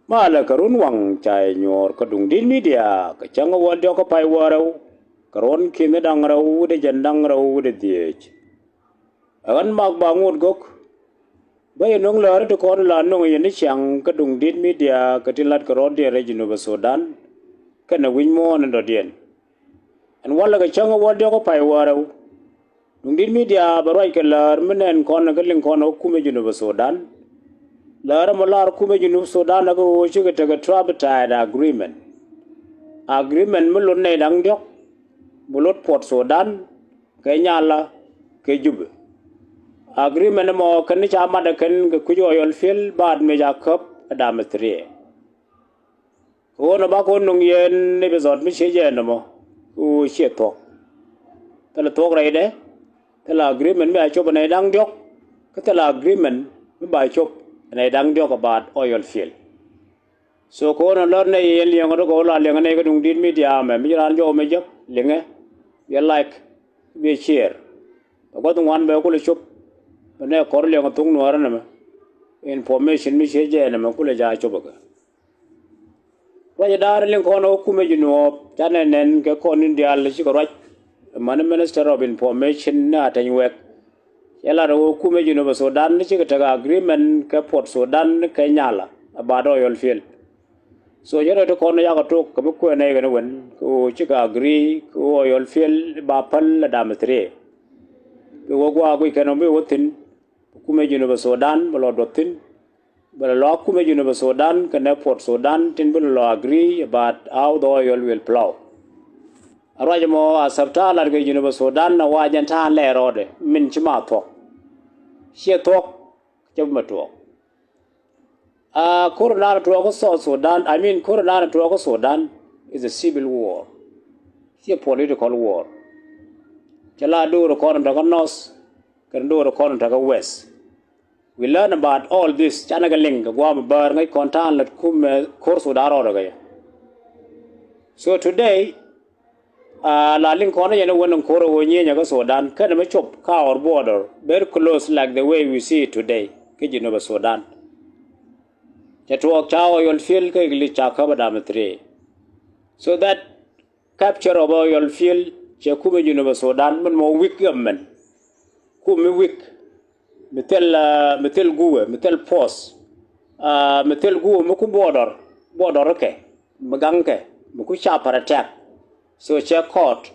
Mala karun wang chai nyor kadung din media ka changa wadio ka pai warau karon kime dang rau de jandang rau de diech agan mag bangun gok bay nong lar to kon la nong yen chang kadung din media ka tilat karon de region of Sudan kana win mo an do dien an wala ka changa wadio ka pai warau dung din media barai ka lar menen kon ka ling kon kume jinu of Sudan lara malar kume jinu Sudan na ko chiga taga tripartite agreement mulun ne dang jok bulot port Sudan Kenya la ke jube agreement mo kan cha ma da kan ku yo yol fil bad me ja kop adametri ona ba ko nung yen ne be zot mi che je no mo u che to tala to rai de tala agreement me a chop ne dang jok ka tala agreement me ba chop ne dang jok about oil field so ko na lor ne yen liang ro ko la liang ne ka dung din media me mi ran jo me jok linge ye like be share ko tung wan be ko le chop ne kor liang tung no ara na information mi che je na ko le ja chop ka wa dar ling ko no ku me jino chane nen ke ko nin dia le chi ko raj man minister of information na tan wek yala ro ku me jino ba Sudan ni chi ka ta agreement ka port Sudan Kenya la about oil field so yero to kono ya to ko ko ne ga wen ko chika agree ko oil field ba pal da metre ko gwa ko ke no be wotin ku me jino ba Sudan balo dotin balo lo ku me jino ba Sudan ka ne port Sudan tin balo agree about how the oil will flow araje mo asabta la ga jino ba Sudan na wajan ta le rode min chima to she to chama to Corona to South Sudan, Corona to Sudan is a civil war. It's a political war. Chala do recording to North, can do recording to West. We learn about all this. Chanagaling, Guam Burn, Contan, let come course with our. So today, La Lincoln and one Koro Wenyaga Sudan, can make up our border very close like the way we see it today, Kijinova Sudan. Chatwalk chow oil field heglig chakabadametri. So that capture of oil field chakume Genova Sudan man more weak government. Kume weak metel gue metel post metel gue muku border okay maganke muku chapar attack. So check caught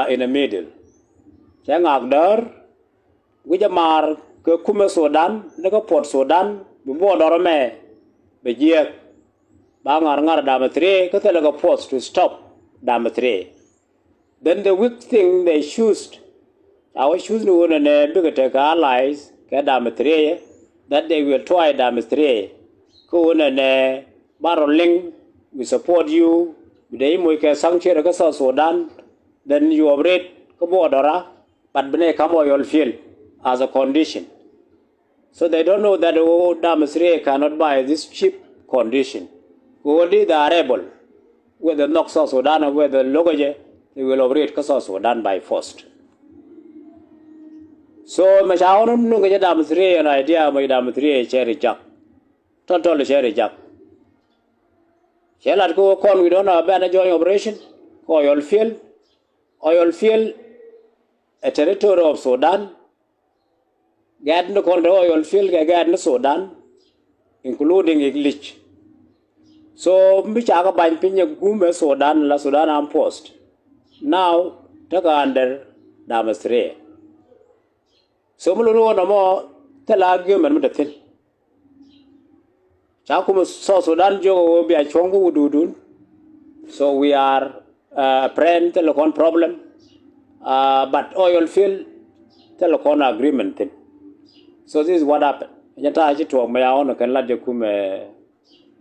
in the middle. Chang agdar wijamar ke kume Sudan nego port Sudan border me be ye bangar dametre katelaga force to stop dametre. Then the weak thing they choose our choose no one and bigger take allies ke dametre that they will try dametre ko and baroling we support you they mo ke sanction ka South Sudan then you operate ko border but bene come oil field as a condition. So they don't know that Damasre cannot buy this cheap condition. Only they are able, whether not South Sudan or whether Logoje, they will operate South Sudan by force. So Mashawan no get Damasre an idea by Damasre cherry jack. Total cherry jack. Shall I go con we don't have a joint operation? Oil field, a territory of Sudan. Get no control oil field, get no Sudan, including heglig. So, Michaka by Pinya Gume Sudan, La Sudan Armed Post. Now, take under Damasre. So, Mulu no more tell argument with the thing. Chakum South Sudan Joe will be a chongo would. So, we are a friend telecom problem, but oil field telecom agreement thing. So this is what happened. Janta aji to my own can let you come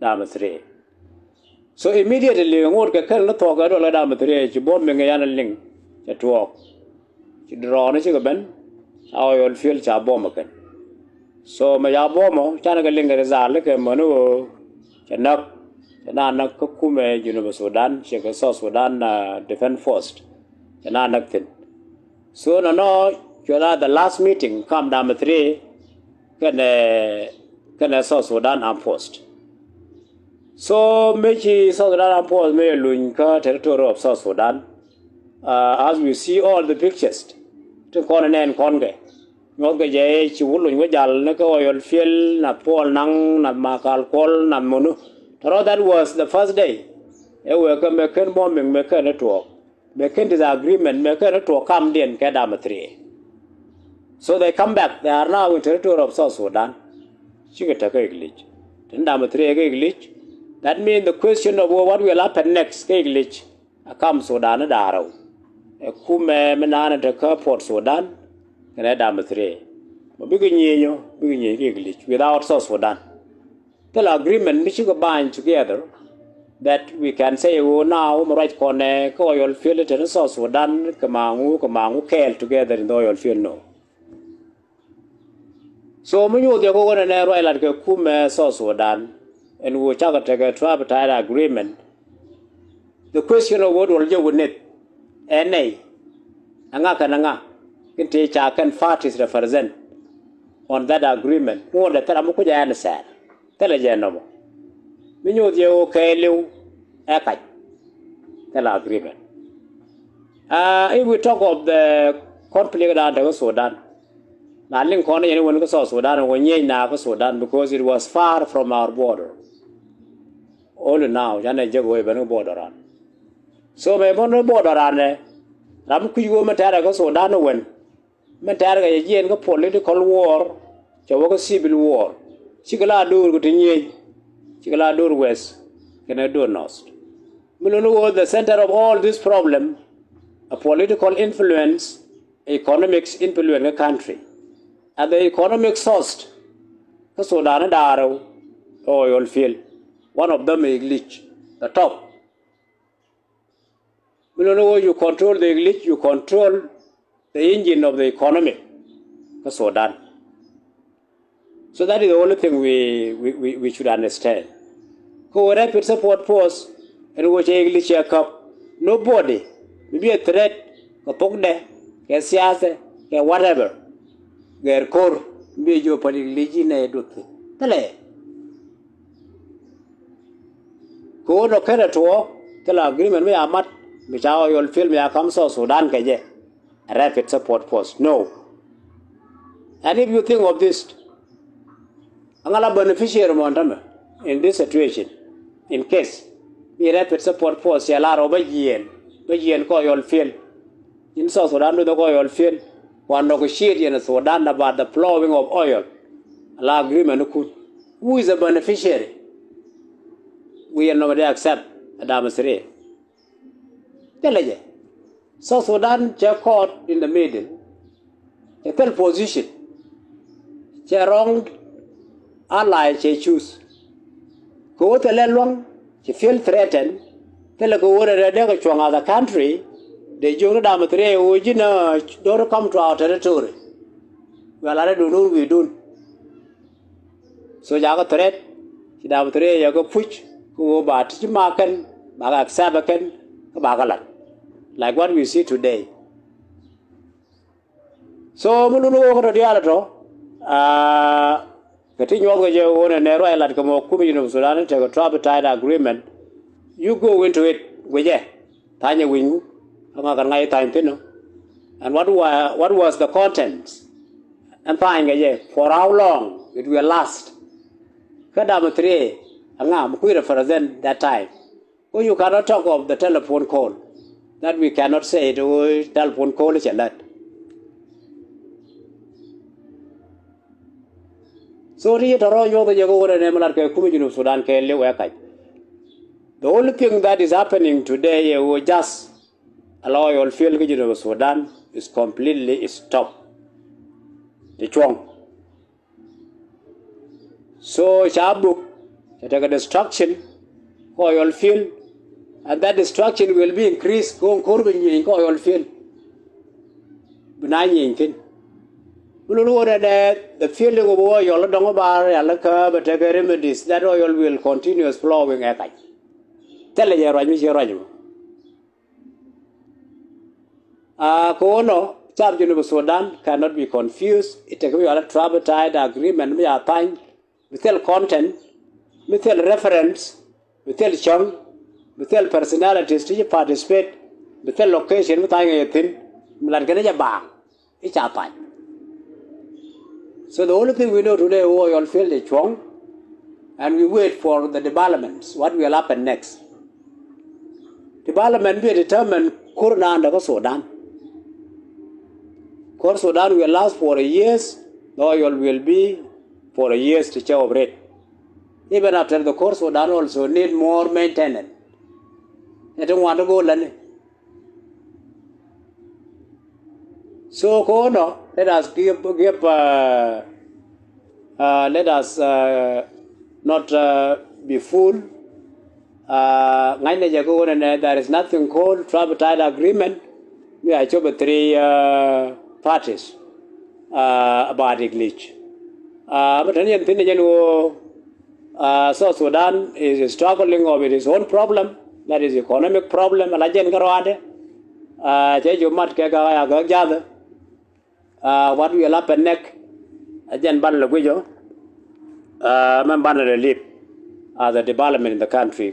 Damasre. So immediately ngor ke kan na to ga do la Damasre ji bom me ngaya na ling ja to ji draw na ji ga ben oil field cha bom kan. So ma ya bom cha na ga ling ga za le ke manu cha na ko kume Genova Sudan che ka South Sudan defense force cha na tin. So no the last meeting come Damasre can South Sudan Armed Post. So mechi South Sudan pause me lunka territory of South Sudan. As we see all the pictures, to kon nen konge. Ngot ga je chi wulun go jal na ko oil fiel na pol nang na makal kol na monu. So that was the first day. We can make a bombing, make a network, make a disagreement, make a network come in Kadam 3. So they come back, they are now in territory of South Sudan. Chigataka heglig. Then Dam 3 heglig. That means the question of what will happen next, heglig, come Sudan and Daro. A kume menana to Port Sudan, and a Dam 3. But begin heglig without South Sudan. The agreement which you bind together that we can say, oh, now, right corner, oil field in South Sudan, Kamangu, Kale together in the oil field, no. So, when you go on an area like a Kume, South Sudan, and we take a tripartite agreement, the question of what will you need, and nay, Angakananga, can take a can parties represent on that agreement, more than Taramukuja answer. Tell a general. When you do okay, tell agreement. If we talk of the conflict under Sudan, Naling Kona anyone go South Sudan and when ye now Sudan because it was far from our border. Only now, Jana Jago no border on. So my border on there. Ramkuyu Matarago Sudan when Mataraga Yen go political war, Jawaka civil war. Chikala dur gutinye, Chikala dur west, can I do north. Mulunu was the center of all this problem, a political influence, economics influence a country. At the economic source, Sudan and Daro, oil field, one of them is glitch, the top. Mulunu, you control the glitch, you control the engine of the economy, Sudan. So that is the only thing we should understand. Go rapid support force and which English check up. Nobody will be a threat, a pogde, a siasa, a whatever. Their core be your particular duty. Tele. Go no care to walk, tell agreement we are mat, which our you'll feel me a come so Sudan kaje. A rapid support force. No. And if you think of this, Angala beneficiary montana in this situation, in case we rapid support force a lot over yen ko oil field. In South Sudan do the oil field, one negotiate in Sudan about the flowing of oil. Allah agreement who is a beneficiary? We are nobody accept Adamasre. Tell you. South Sudan just caught in the middle. A third position. They wrong ally they choose. Go to Lelwang, she feel threatened. Tell go over the other country, they join Damatre, don't come to our territory. Well, I don't know we do. So Yaga threat, she Damatre, Yago push, go about Jimakan, Bagak Sabakan, Bagalan. Like what we see today. So, Mulu over the Dialato, continue on and narrow like a more Kumin of Sudan, take a tripartite agreement. You go into it with ye, Tanya Wing, Amakanai time pino. And what was the contents? And fine, for how long it will last? Kadam 3, Angam, who represent that time. Oh, you cannot talk of the telephone call. That we cannot say to telephone call is a lot. So the only thing that is happening today we just allow your field of Sudan is completely stopped. The Chong. So Shabuk take a destruction for oil field, and that destruction will be increased going in oil field. The feeling of oil don't but take remedies that oil will continue flowing at night. Tell you, Rajmi. Kono, Charge of Sudan cannot be confused. It takes a tripartite agreement, we are time, with content, with reference, we tell chong, we tell personalities to participate, we tell location, we tell anything, Mlangaja Bang, it's a time. So the only thing we know today, we all feel the chong, and we wait for the developments, what will happen next. Development will determine Kurna and Sudan. Course Sudan will last for years, the oil will be for years to operate. Even after the course Sudan also need more maintenance. They don't want to go land. So let us let us not be fooled. There is nothing called tripartite agreement. We are over 3 parties about heglig. But South Sudan is struggling with its own problem, that is economic problem. What will happen next? The development in the country.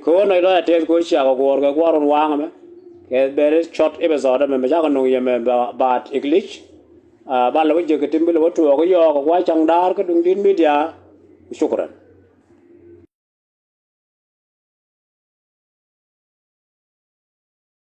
Very short episode about heglig. Media. Shukran.